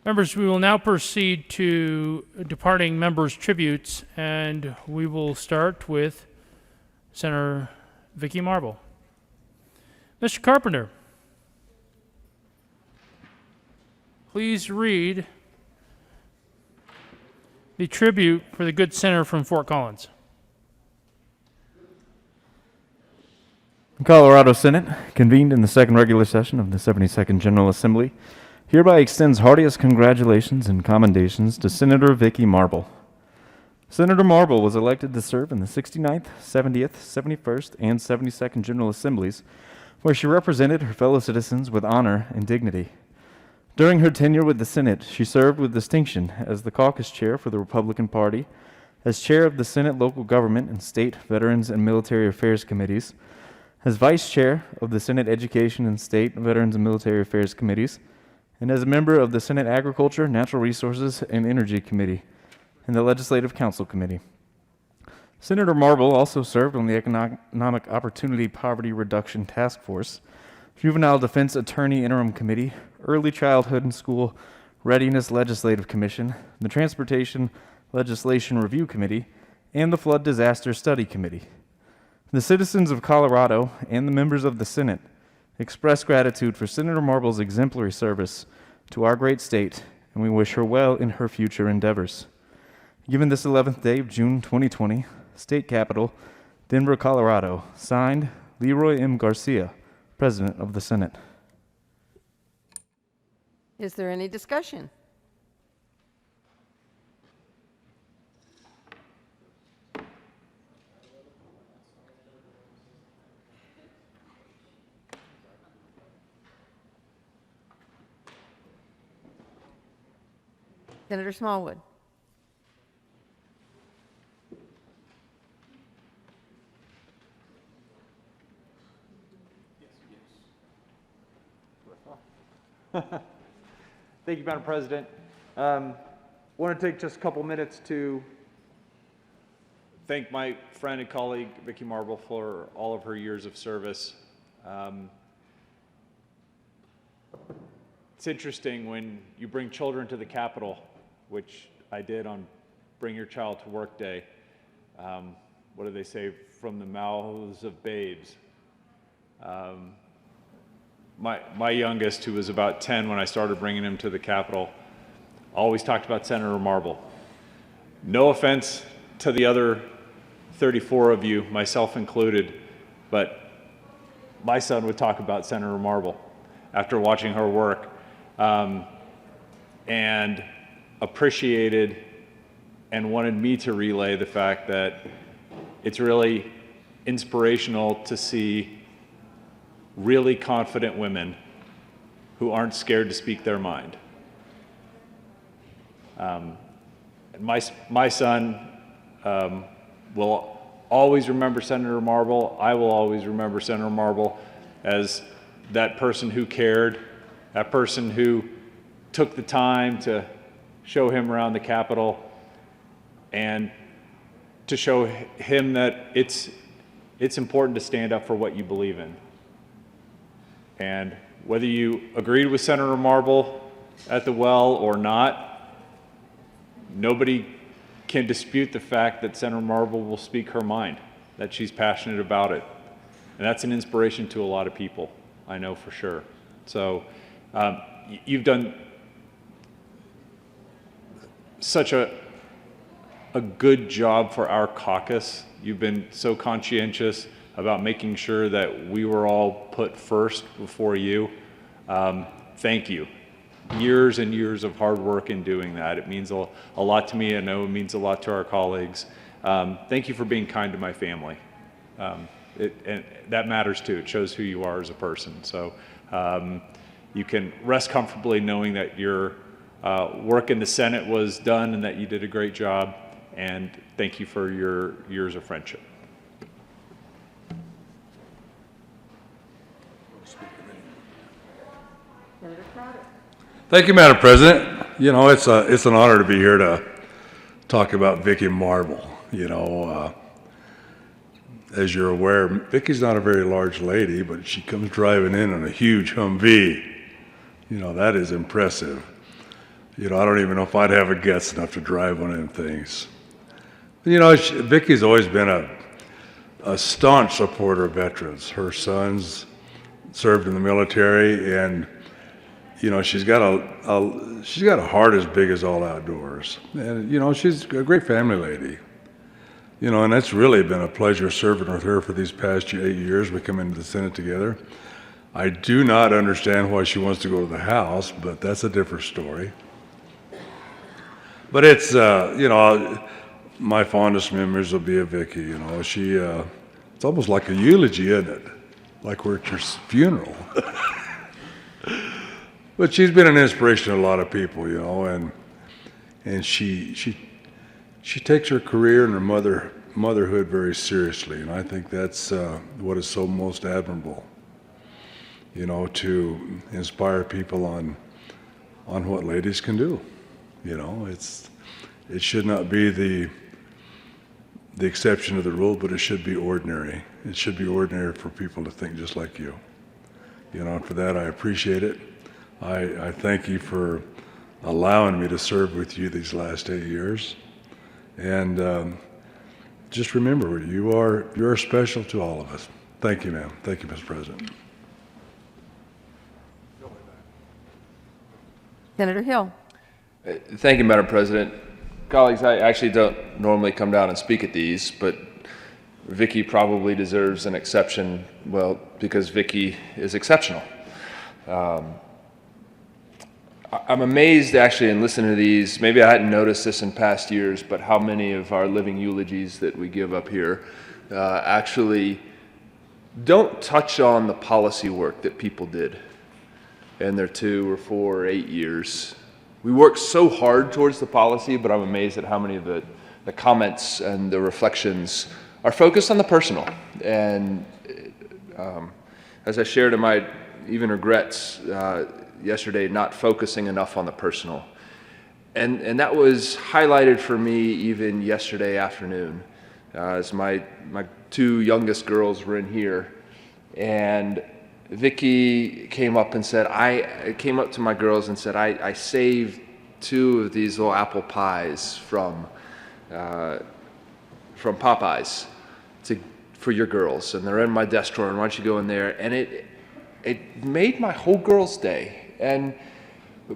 Members, we will now proceed to departing members' tributes, and we will start with Senator Vicki Marble. Mr. Carpenter, please read the tribute for the good senator from Fort Collins. The Colorado Senate, convened in the second regular session of the 72nd General Assembly, hereby extends heartiest congratulations and commendations to Senator Vicki Marble. Senator Marble was elected to serve in the 69th, 70th, 71st, and 72nd General Assemblies, where she represented her fellow citizens with honor and dignity. During her tenure with the Senate, she served with distinction as the caucus chair for the Republican Party, as chair of the Senate Local Government and State Veterans and Military Affairs Committees, as vice chair of the Senate Education and State Veterans and Military Affairs Committees, and as a member of the Senate Agriculture, Natural Resources, and Energy Committee and the Legislative Council Committee. Senator Marble also served on the Economic Opportunity Poverty Reduction Task Force, Juvenile Defense Attorney Interim Committee, Early Childhood and School Readiness Legislative Commission, the Transportation Legislation Review Committee, and the Flood Disaster Study Committee. The citizens of Colorado and the members of the Senate express gratitude for Senator Marble's exemplary service to our great state, and we wish her well in her future endeavors. Given this 11th day of June 2020, State Capitol, Denver, Colorado, signed Leroy M. Garcia, President of the Senate. Is there any discussion? Senator Smallwood. Thank you, Madam President. Want to take just a couple minutes to thank my friend and colleague, Vicki Marble, for all of her years of service. It's interesting when you bring children to the Capitol, which I did on Bring Your Child to Work Day. What do they say? From the mouths of babes. My youngest, who was about 10 when I started bringing him to the Capitol, always talked about Senator Marble. No offense to the other 34 of you, myself included, but my son would talk about Senator Marble after watching her work, and appreciated and wanted me to relay the fact that it's really inspirational to see really confident women who aren't scared to speak their mind. My son will always remember Senator Marble. I will always remember Senator Marble as that person who cared, that person who took the time to show him around the Capitol and to show him that it's important to stand up for what you believe in. And whether you agreed with Senator Marble at the well or not, nobody can dispute the fact that Senator Marble will speak her mind, that she's passionate about it. And that's an inspiration to a lot of people, I know for sure. So you've done such a good job for our caucus. You've been so conscientious about making sure that we were all put first before you. Thank you. Years and years of hard work in doing that. It means a lot to me. I know it means a lot to our colleagues. Thank you for being kind to my family. And that matters too. It shows who you are as a person. So you can rest comfortably knowing that your work in the Senate was done and that you did a great job. And thank you for your years of friendship. Thank you, Madam President. You know, it's an honor to be here to talk about Vicki Marble. You know, as you're aware, Vicki's not a very large lady, but she comes driving in on a huge Humvee. You know, that is impressive. You know, I don't even know if I'd have a guts enough to drive one of them things. Vicky's always been a staunch supporter of veterans. Her sons served in the military, and she's got a heart as big as all outdoors. And she's a great family lady. And that's really been a pleasure serving with her for these past 8 years. We come into the Senate together. I do not understand why she wants to go to the House, but that's a different story. But it's my fondest memories will be of Vicki. She it's almost like a eulogy, isn't it? Like we're at your funeral. But she's been an inspiration to a lot of people, and she takes her career and her motherhood very seriously, and I think that's what is so most admirable. To inspire people on what ladies can do. It should not be the exception to the rule, but it should be ordinary. It should be ordinary for people to think just like you. And for that I appreciate it. I thank you for allowing me to serve with you these last 8 years. And just remember, you're special to all of us. Thank you, ma'am. Thank you, Mr. President. Senator Hill. Thank you, Madam President. Colleagues, I actually don't normally come down and speak at these, but Vicki probably deserves an exception, well, because Vicki is exceptional. I'm amazed actually in listening to these, maybe I hadn't noticed this in past years, but how many of our living eulogies that we give up here actually don't touch on the policy work that people did in their 2 or 4 or 8 years. We worked so hard towards the policy, but I'm amazed at how many of the comments and the reflections are focused on the personal. And as I shared in my even regrets yesterday, not focusing enough on the personal. And that was highlighted for me even yesterday afternoon as my 2 youngest girls were in here. And Vicki came up and said, I came up to my girls and said, I saved 2 of these little apple pies from Popeyes for your girls, and they're in my desk drawer, and why don't you go in there? And it made my whole girls' day. And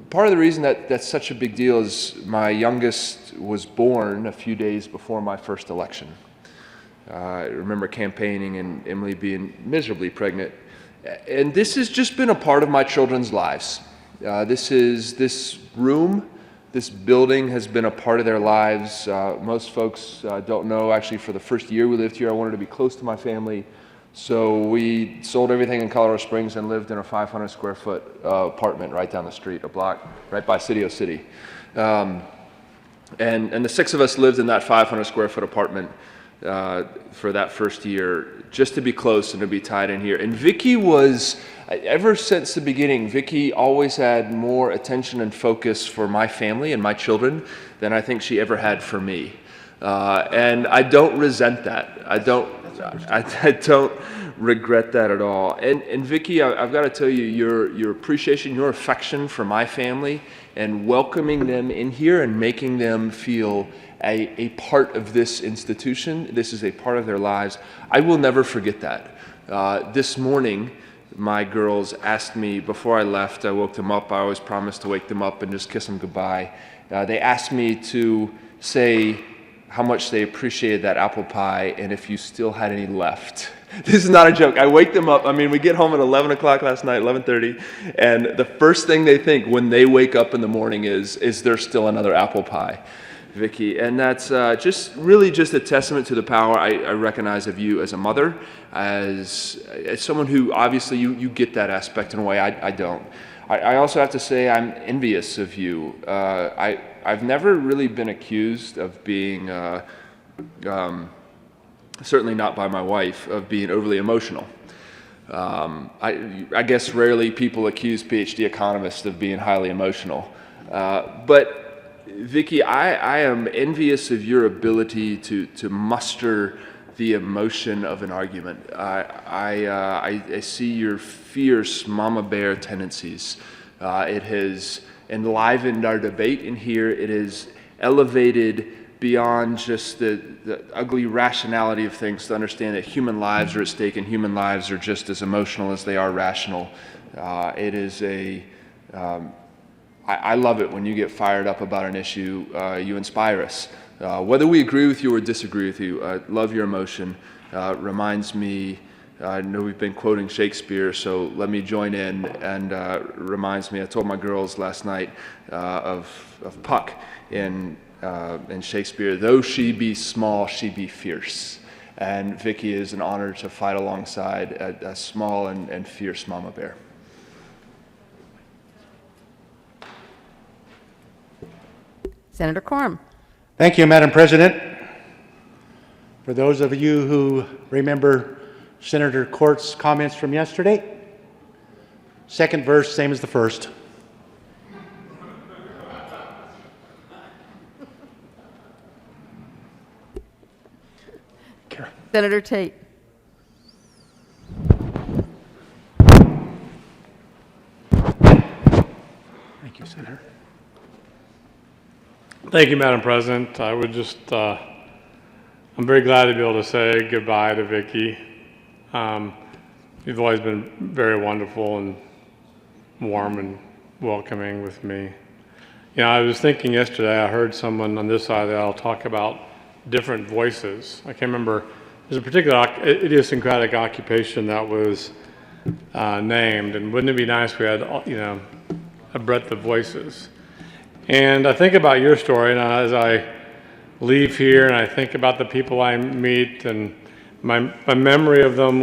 part of the reason that that's such a big deal is my youngest was born a few days before my first election. I remember campaigning and Emily being miserably pregnant. And this has just been a part of my children's lives. This room, this building has been a part of their lives. Most folks don't know, actually, for the first year we lived here, I wanted to be close to my family. So we sold everything in Colorado Springs and lived in a 500 square foot apartment right down the street, a block right by City-O City. And the 6 of us lived in that 500 square foot apartment for that first year, just to be close and to be tied in here. And Vicki was, ever since the beginning, Vicki always had more attention and focus for my family and my children than I think she ever had for me. And I don't resent that. I don't regret that at all. And Vicki, I've got to tell you, your appreciation, your affection for my family and welcoming them in here and making them feel a part of this institution. This is a part of their lives. I will never forget that. This morning, my girls asked me, before I left, I woke them up. I always promised to wake them up and just kiss them goodbye. They asked me to say how much they appreciated that apple pie and if you still had any left. This is not a joke. I wake them up. I mean, we get home at 11 o'clock last night, 11:30, and the first thing they think when they wake up in the morning is there still another apple pie, Vicki? And that's just a testament to the power I recognize of you as a mother, as someone who obviously you get that aspect in a way I don't. I also have to say I'm envious of you. I've never really been accused of being, certainly not by my wife, of being overly emotional. I guess rarely people accuse PhD economists of being highly emotional. But Vicki, I am envious of your ability to muster the emotion of an argument. I see your fierce mama bear tendencies. It has enlivened our debate in here. It has elevated beyond just the ugly rationality of things to understand that human lives are at stake and human lives are just as emotional as they are rational. It is I love it when you get fired up about an issue. You inspire us. Whether we agree with you or disagree with you, I love your emotion. Reminds me, I know we've been quoting Shakespeare, so let me join in, and reminds me, I told my girls last night of Puck in Shakespeare, though she be small, she be fierce. And Vicki is an honor to fight alongside a small and fierce mama bear. Senator Quorum. Thank you, Madam President. For those of you who remember Senator Court's comments from yesterday, second verse, same as the first. Senator Tate. Thank you, Senator. Thank you, Madam President. I would just, I'm very glad to be able to say goodbye to Vicki. You've always been very wonderful and warm and welcoming with me. You know, I was thinking yesterday, I heard someone on this side of the aisle talk about different voices. I can't remember, there's a particular idiosyncratic occupation that was named, and wouldn't it be nice if we had, you know, a breadth of voices? And I think about your story, and as I leave here and I think about the people I meet, and my memory of them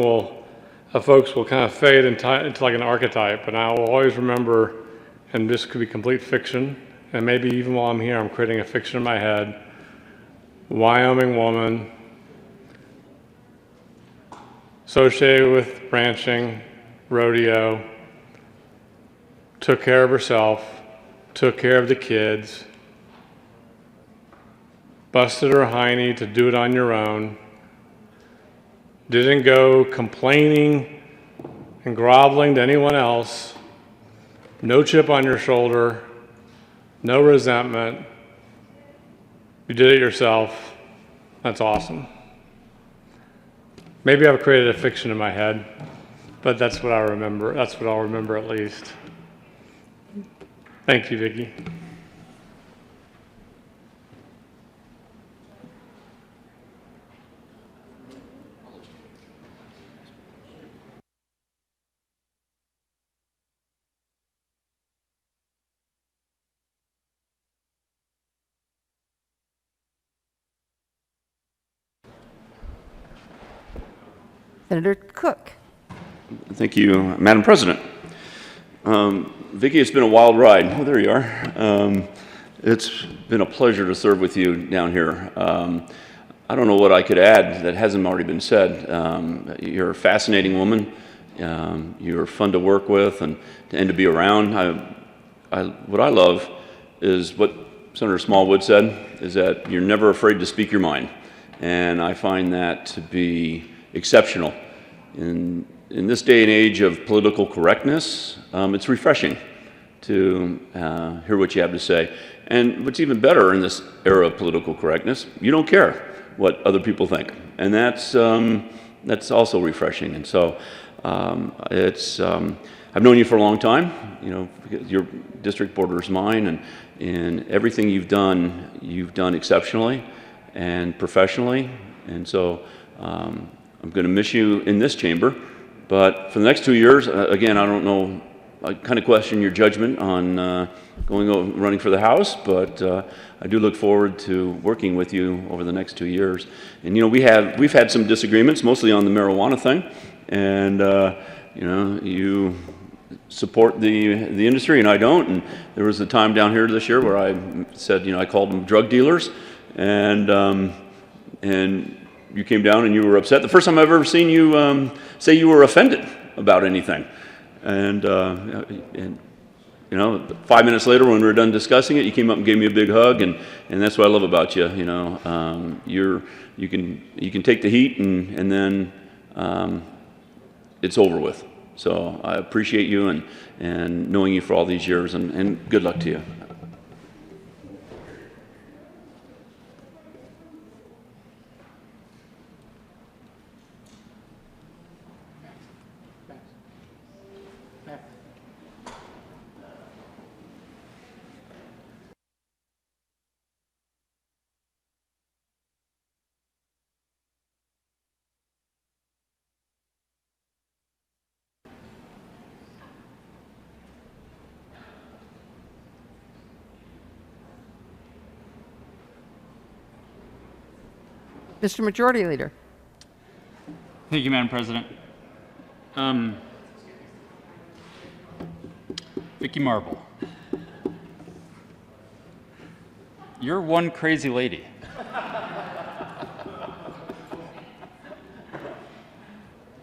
folks will kind of fade into like an archetype, and I will always remember, and this could be complete fiction, and maybe even while I'm here, I'm creating a fiction in my head. Wyoming woman, associated with ranching, rodeo, took care of herself, took care of the kids, busted her hiney to do it on your own, didn't go complaining and groveling to anyone else, no chip on your shoulder, no resentment. You did it yourself. That's awesome. Maybe I've created a fiction in my head, but that's what I remember. That's what I'll remember at least. Thank you, Vicki. Senator Cook. Thank you, Madam President. Vicki, it's been a wild ride. Oh, there you are. It's been a pleasure to serve with you down here. I don't know what I could add that hasn't already been said. You're a fascinating woman. You're fun to work with and to be around. What I love is what Senator Smallwood said, is that you're never afraid to speak your mind. And I find that to be exceptional. In this day and age of political correctness, it's refreshing to hear what you have to say. And what's even better in this era of political correctness, you don't care what other people think. And that's also refreshing. And so I've known you for a long time. You know, your district borders mine, and everything you've done exceptionally and professionally. And so I'm going to miss you in this chamber. But for the next 2 years, again, I don't know, I kind of question your judgment on running for the House, but I do look forward to working with you over the next 2 years. And, you know, we've had some disagreements, mostly on the marijuana thing, and, you know, you support the industry and I don't, and there was a time down here this year where I said, you know, I called them drug dealers, and you came down and you were upset. The first time I've ever seen you say you were offended about anything. And you know, 5 minutes later when we were done discussing it, you came up and gave me a big hug, and that's what I love about you. You know, you can take the heat, and then it's over with. So I appreciate you and knowing you for all these years, and good luck to you. Mr. Majority Leader. Thank you, Madam President. Vicki Marble, you're one crazy lady.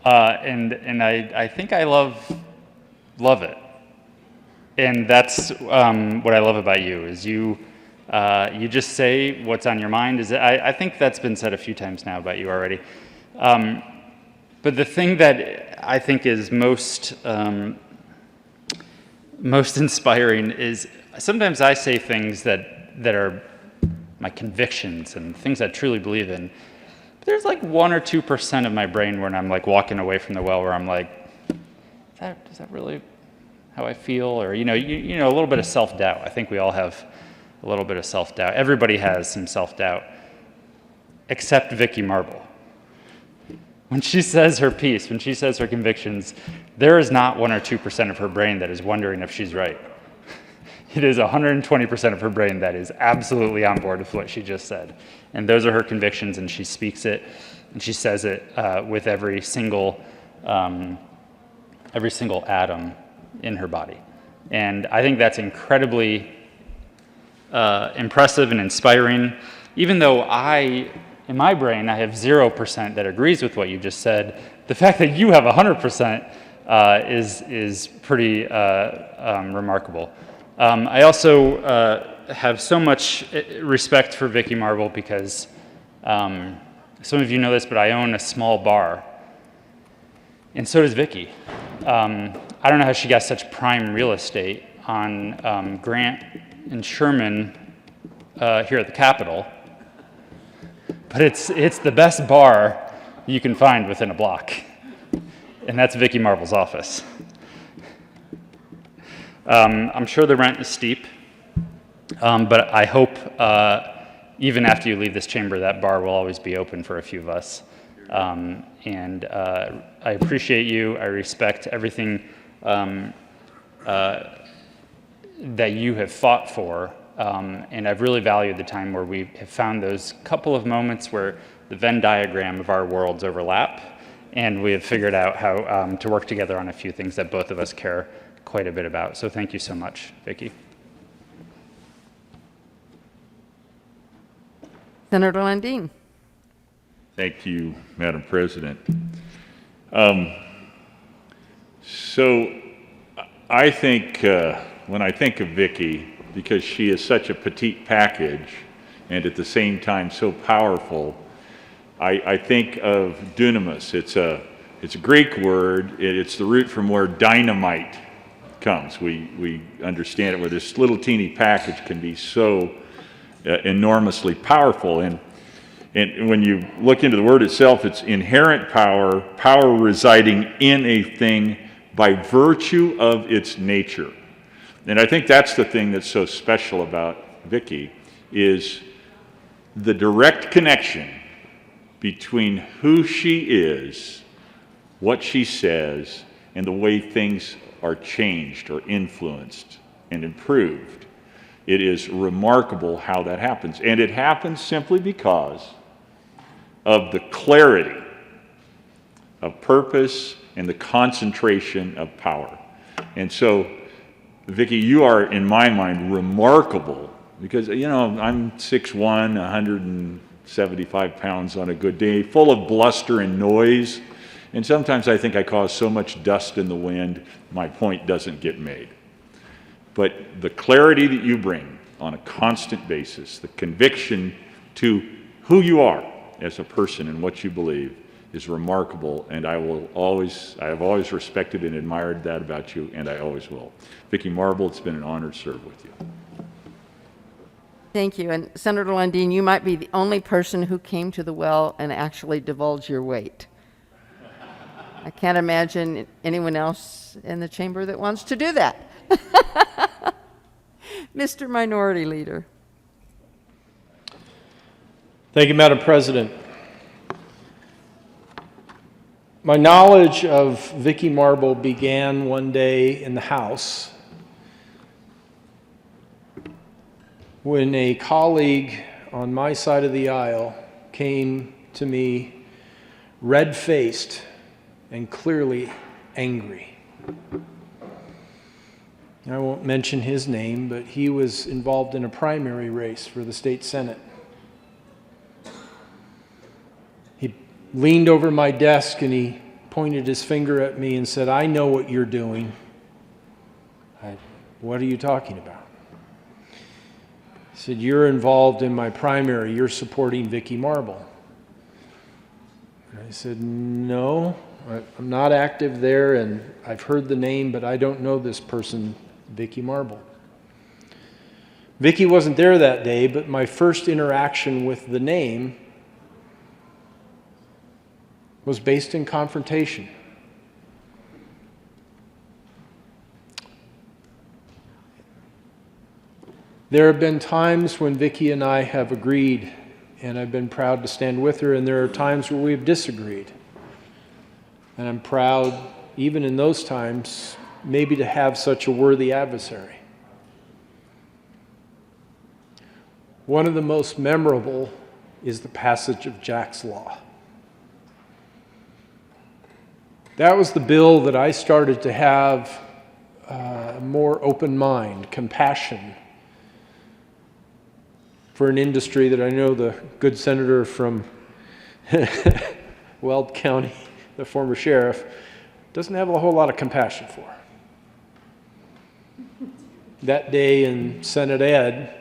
And I think I love it. And that's what I love about you, is you just say what's on your mind. I think that's been said a few times now about you already. But the thing that I think is most inspiring is sometimes I say things that are my convictions and things I truly believe in. But there's like 1 or 2% of my brain when I'm like walking away from the well where I'm like, is that really how I feel? Or you know, a little bit of self-doubt. I think we all have a little bit of self-doubt. Everybody has some self-doubt, except Vicki Marble. When she says her piece, when she says her convictions, there is not 1 or 2% of her brain that is wondering if she's right. It is 120% of her brain that is absolutely on board with what she just said. And those are her convictions, and she speaks it, and she says it with every single atom in her body. And I think that's incredibly impressive and inspiring. Even though in my brain, I have 0% that agrees with what you just said, the fact that you have 100% is pretty remarkable. I also have so much respect for Vicki Marble because some of you know this, but I own a small bar, and so does Vicki. I don't know how she got such prime real estate on Grant and Sherman here at the Capitol, but it's the best bar you can find within a block, and that's Vicki Marble's office. I'm sure the rent is steep, but I hope even after you leave this chamber, that bar will always be open for a few of us. And I appreciate you. I respect everything that you have fought for. And I've really valued the time where we have found those couple of moments where the Venn diagram of our worlds overlap, and we have figured out how to work together on a few things that both of us care quite a bit about. So thank you so much, Vicki. Senator Landine. Thank you, Madam President. So I think when I think of Vicki, because she is such a petite package and at the same time so powerful, I think of dunamis. It's a Greek word. It's the root from where dynamite comes. We understand it, where this little teeny package can be so enormously powerful. And when you look into the word itself, it's inherent power, power residing in a thing by virtue of its nature. And I think that's the thing that's so special about Vicki, is the direct connection between who she is, what she says, and the way things are changed or influenced and improved. It is remarkable how that happens. And it happens simply because of the clarity of purpose and the concentration of power. And so, Vicki, you are, in my mind, remarkable because, you know, I'm 6'1", 175 pounds on a good day, full of bluster and noise. And sometimes I think I cause so much dust in the wind, my point doesn't get made. But the clarity that you bring on a constant basis, the conviction to who you are as a person and what you believe, is remarkable, and I have always respected and admired that about you, and I always will. Vicki Marble, it's been an honor to serve with you. Thank you. And Senator Lundin, you might be the only person who came to the well and actually divulged your weight. I can't imagine anyone else in the chamber that wants to do that. Mr. Minority Leader. Thank you, Madam President. My knowledge of Vicki Marble began one day in the House when a colleague on my side of the aisle came to me red-faced and clearly angry. I won't mention his name, but he was involved in a primary race for the state Senate. He leaned over my desk and he pointed his finger at me and said, "I know what you're doing." What are you talking about? He said, "You're involved in my primary. You're supporting Vicki Marble." And I said, "No, I'm not active there, and I've heard the name, but I don't know this person, Vicki Marble." Vicki wasn't there that day, but my first interaction with the name was based in confrontation. There have been times when Vicki and I have agreed, and I've been proud to stand with her, and there are times where we've disagreed. And I'm proud, even in those times, maybe to have such a worthy adversary. One of the most memorable is the passage of Jack's Law. That was the bill that I started to have a more open mind, compassion for an industry that I know the good senator from Weld County, the former sheriff, doesn't have a whole lot of compassion for. That day in Senate Ed,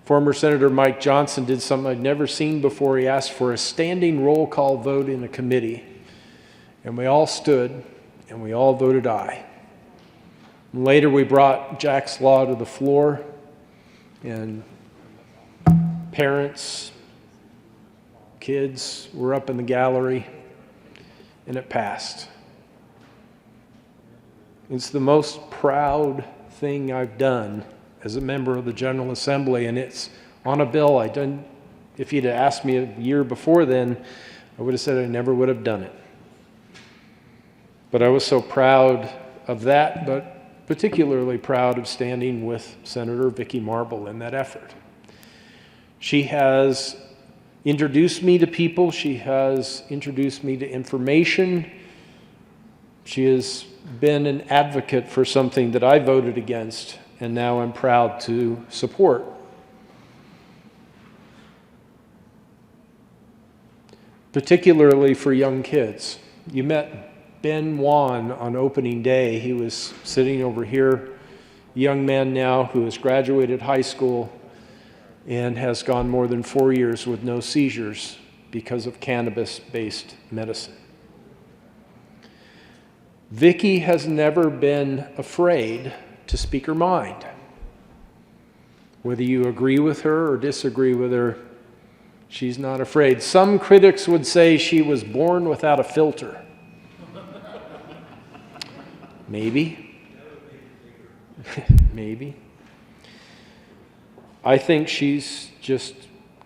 former Senator Mike Johnson did something I'd never seen before. He asked for a standing roll call vote in a committee. And we all stood, and we all voted aye. And later we brought Jack's Law to the floor, and parents, kids were up in the gallery, and it passed. It's the most proud thing I've done as a member of the General Assembly, and it's on a bill I done. If you'd have asked me a year before then, I would have said I never would have done it. But I was so proud of that, but particularly proud of standing with Senator Vicki Marble in that effort. She has introduced me to people. She has introduced me to information. She has been an advocate for something that I voted against, and now I'm proud to support. Particularly for young kids. You met Ben Wan on opening day. He was sitting over here, a young man now who has graduated high school and has gone more than 4 years with no seizures because of cannabis-based medicine. Vicki has never been afraid to speak her mind. Whether you agree with her or disagree with her, she's not afraid. Some critics would say she was born without a filter. Maybe. Maybe. I think she's just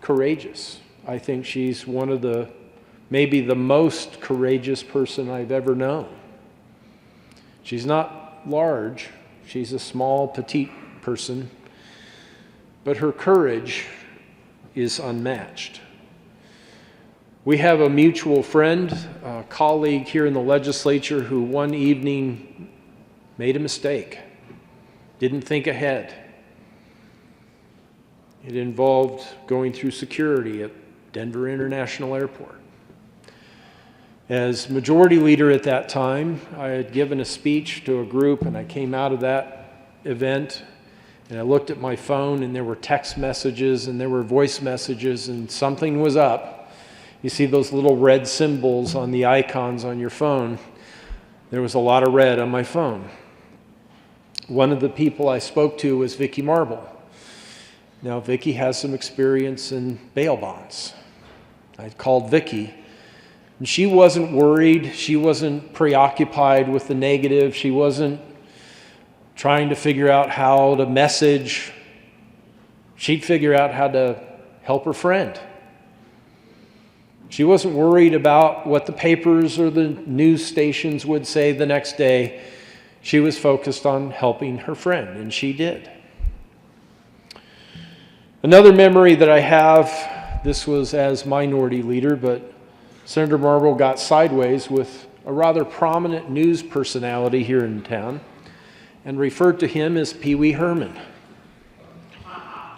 courageous. I think she's one of the, maybe the most courageous person I've ever known. She's not large. She's a small, petite person. But her courage is unmatched. We have a mutual friend, a colleague here in the legislature who one evening made a mistake, didn't think ahead. It involved going through security at Denver International Airport. As majority leader at that time, I had given a speech to a group, and I came out of that event and I looked at my phone, and there were text messages and there were voice messages, and something was up. You see those little red symbols on the icons on your phone. There was a lot of red on my phone. One of the people I spoke to was Vicki Marble. Now, Vicki has some experience in bail bonds. I called Vicki, and she wasn't worried. She wasn't preoccupied with the negative. She wasn't trying to figure out how to message. She'd figure out how to help her friend. She wasn't worried about what the papers or the news stations would say the next day. She was focused on helping her friend, and she did. Another memory that I have, this was as minority leader, but Senator Marble got sideways with a rather prominent news personality here in town and referred to him as Pee Wee Herman.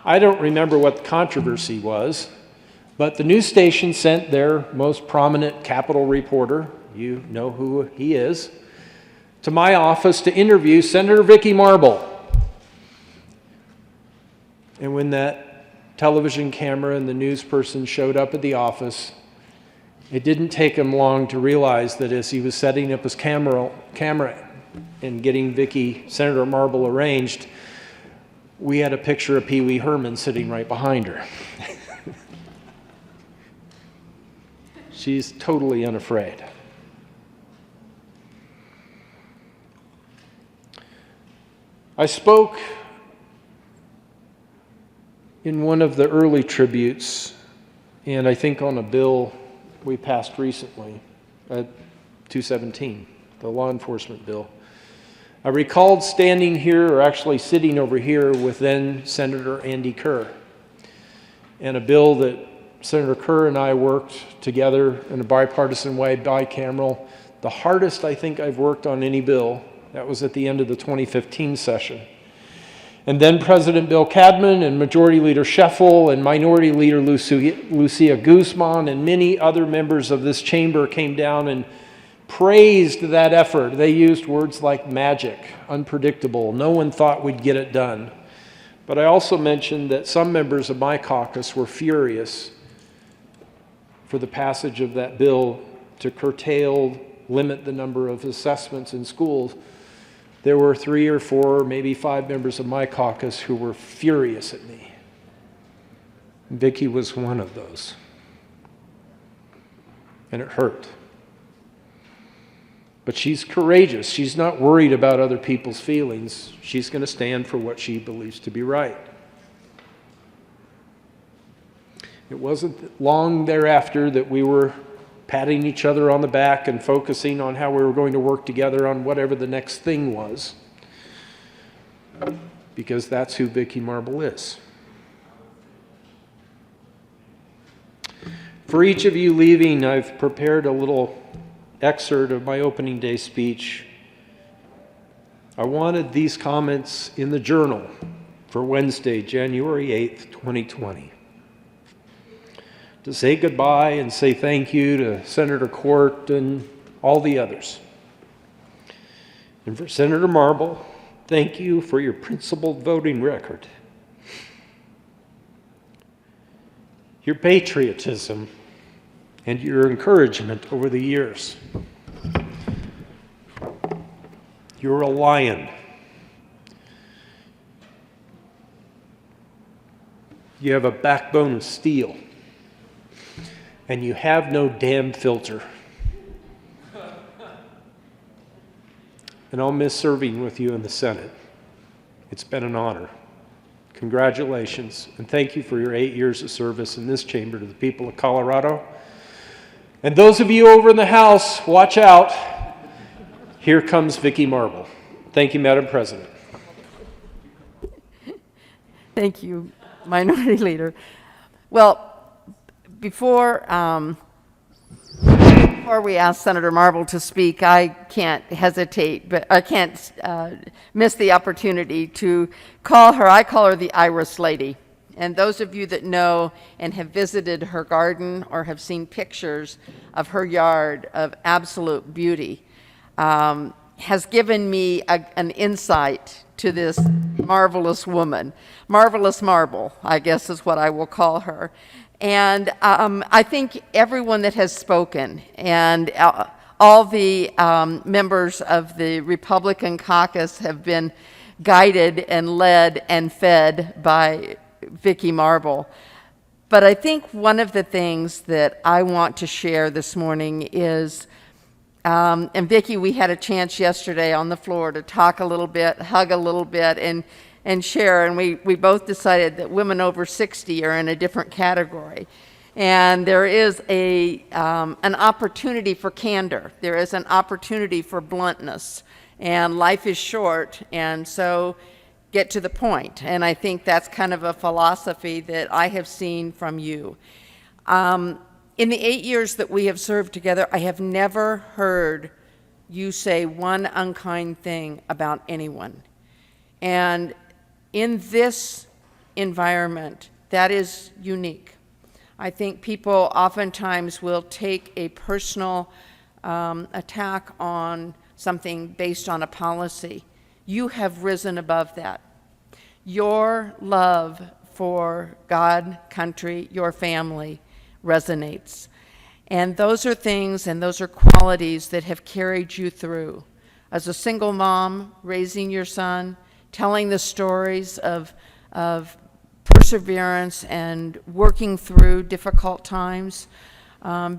I don't remember what the controversy was, but the news station sent their most prominent Capitol reporter, you know who he is, to my office to interview Senator Vicki Marble. And when that television camera and the news person showed up at the office, it didn't take him long to realize that as he was setting up his camera and getting Senator Marble arranged, we had a picture of Pee Wee Herman sitting right behind her. She's totally unafraid. I spoke in one of the early tributes, and I think on a bill we passed recently, 217, the law enforcement bill. I recalled standing here, or actually sitting over here, with then Senator Andy Kerr, and a bill that Senator Kerr and I worked together in a bipartisan way, bicameral. The hardest I think I've worked on any bill. That was at the end of the 2015 session. And then President Bill Cadman and Majority Leader Scheffel and Minority Leader Lucia Guzman and many other members of this chamber came down and praised that effort. They used words like magic, unpredictable. No one thought we'd get it done. But I also mentioned that some members of my caucus were furious for the passage of that bill to curtail, limit the number of assessments in schools. There were 3 or 4, maybe 5 members of my caucus who were furious at me. Vicki was one of those. And it hurt. But she's courageous. She's not worried about other people's feelings. She's going to stand for what she believes to be right. It wasn't long thereafter that we were patting each other on the back and focusing on how we were going to work together on whatever the next thing was. Because that's who Vicki Marble is. For each of you leaving, I've prepared a little excerpt of my opening day speech. I wanted these comments in the journal for Wednesday, January 8th, 2020. To say goodbye and say thank you to Senator Court and all the others. And for Senator Marble, thank you for your principled voting record, your patriotism, and your encouragement over the years. You're a lion. You have a backbone of steel. And you have no damn filter. And I'll miss serving with you in the Senate. It's been an honor. Congratulations, and thank you for your 8 years of service in this chamber to the people of Colorado. And those of you over in the House, watch out. Here comes Vicki Marble. Thank you, Madam President. Thank you, Minority Leader. Well, before we ask Senator Marble to speak, I can't hesitate, but I can't miss the opportunity to call her. I call her the Iris Lady. And those of you that know and have visited her garden or have seen pictures of her yard of absolute beauty has given me an insight to this marvelous woman. Marvelous Marble, I guess is what I will call her. And I think everyone that has spoken and all the members of the Republican caucus have been guided and led and fed by Vicki Marble. But I think one of the things that I want to share this morning is, and Vicki, we had a chance yesterday on the floor to talk a little bit, hug a little bit, and share, and we both decided that women over 60 are in a different category. And there is an opportunity for candor. There is an opportunity for bluntness. And life is short, and so get to the point. And I think that's kind of a philosophy that I have seen from you. In the 8 years that we have served together, I have never heard you say one unkind thing about anyone. And in this environment, that is unique. I think people oftentimes will take a personal attack on something based on a policy. You have risen above that. Your love for God, country, your family resonates. And those are things and those are qualities that have carried you through. As a single mom, raising your son, telling the stories of perseverance and working through difficult times,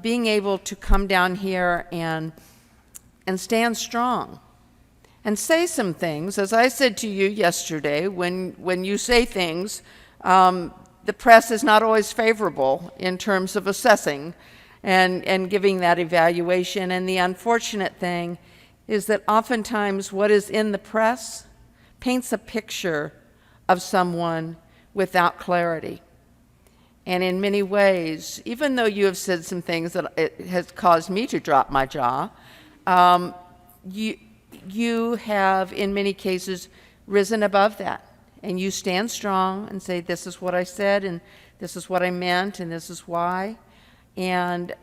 being able to come down here and stand strong and say some things. As I said to you yesterday, when you say things, the press is not always favorable in terms of assessing and giving that evaluation. And the unfortunate thing is that oftentimes what is in the press paints a picture of someone without clarity. And in many ways, even though you have said some things that it has caused me to drop my jaw, you have, in many cases, risen above that. And you stand strong and say, this is what I said, and this is what I meant, and this is why. And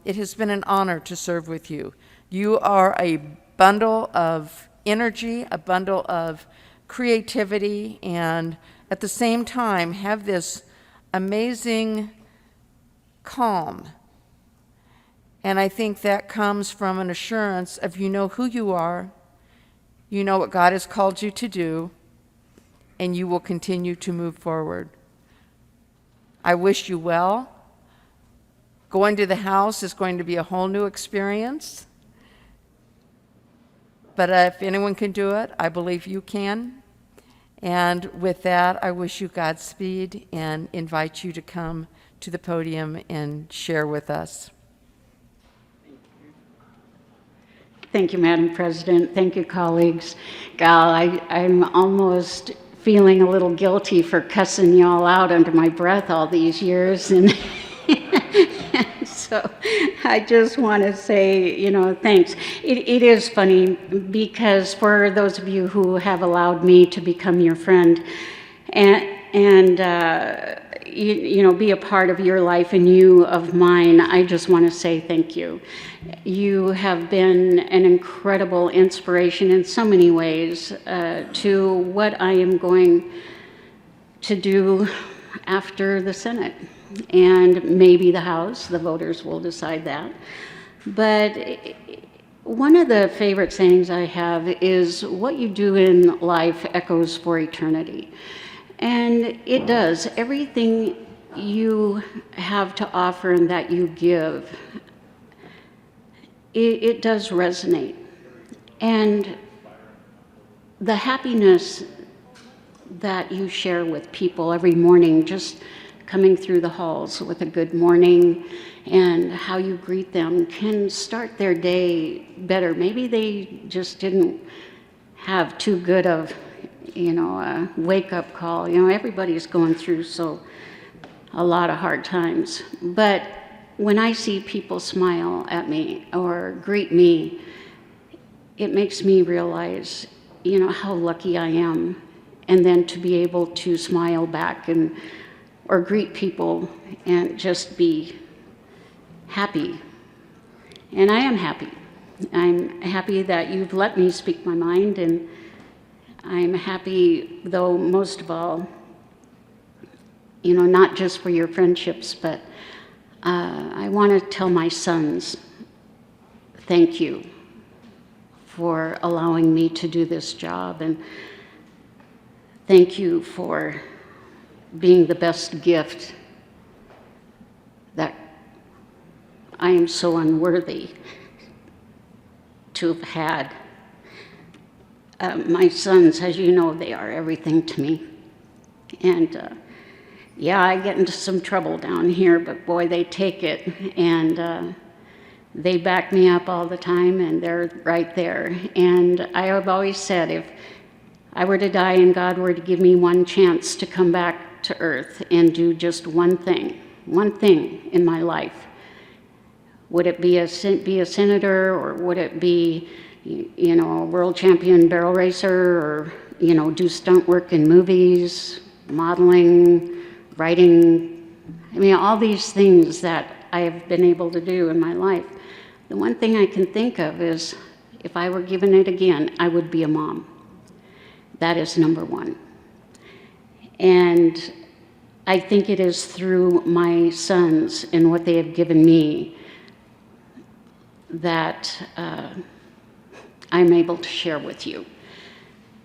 it has been an honor to serve with you. You are a bundle of energy, a bundle of creativity, and at the same time have this amazing calm. And I think that comes from an assurance of you know who you are, you know what God has called you to do, and you will continue to move forward. I wish you well. Going to the House is going to be a whole new experience. But if anyone can do it, I believe you can. And with that, I wish you Godspeed and invite you to come to the podium and share with us. Thank you, Madam President. Thank you, colleagues. Gal, I'm almost feeling a little guilty for cussing y'all out under my breath all these years. And so I just want to say, thanks. It is funny because for those of you who have allowed me to become your friend and be a part of your life and you of mine, I just want to say thank you. You have been an incredible inspiration in so many ways to what I am going to do after the Senate. And maybe the House, the voters will decide that. But one of the favorite sayings I have is, what you do in life echoes for eternity. And it does. Everything you have to offer and that you give, it does resonate. And the happiness that you share with people every morning, just coming through the halls with a good morning and how you greet them can start their day better. Maybe they just didn't have too good of, a wake-up call. Everybody's going through a lot of hard times. But when I see people smile at me or greet me, it makes me realize, how lucky I am. And then to be able to smile back or greet people and just be happy. And I am happy. I'm happy that you've let me speak my mind, and I'm happy, though, most of all, you know, not just for your friendships, but I want to tell my sons, thank you for allowing me to do this job, and thank you for being the best gift that I am so unworthy to have had. My sons, as you know, they are everything to me. And yeah, I get into some trouble down here, but boy, they take it. And they back me up all the time, and they're right there. And I have always said, if I were to die and God were to give me one chance to come back to earth and do just one thing in my life, would it be a senator, or would it be, you know, a world champion barrel racer, or, you know, do stunt work in movies, modeling, writing? I mean, all these things that I have been able to do in my life. The one thing I can think of is, if I were given it again, I would be a mom. That is number one. And I think it is through my sons and what they have given me that I'm able to share with you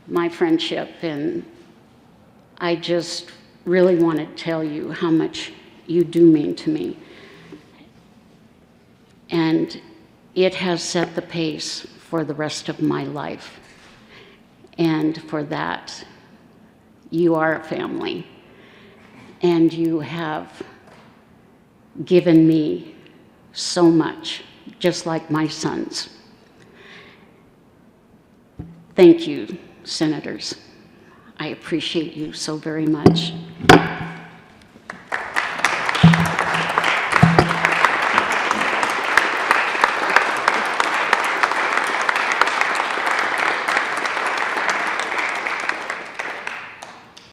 my friendship. And I just really want to tell you how much you do mean to me. And it has set the pace for the rest of my life. And for that, you are a family. And you have given me so much, just like my sons. Thank you, senators. I appreciate you so very much.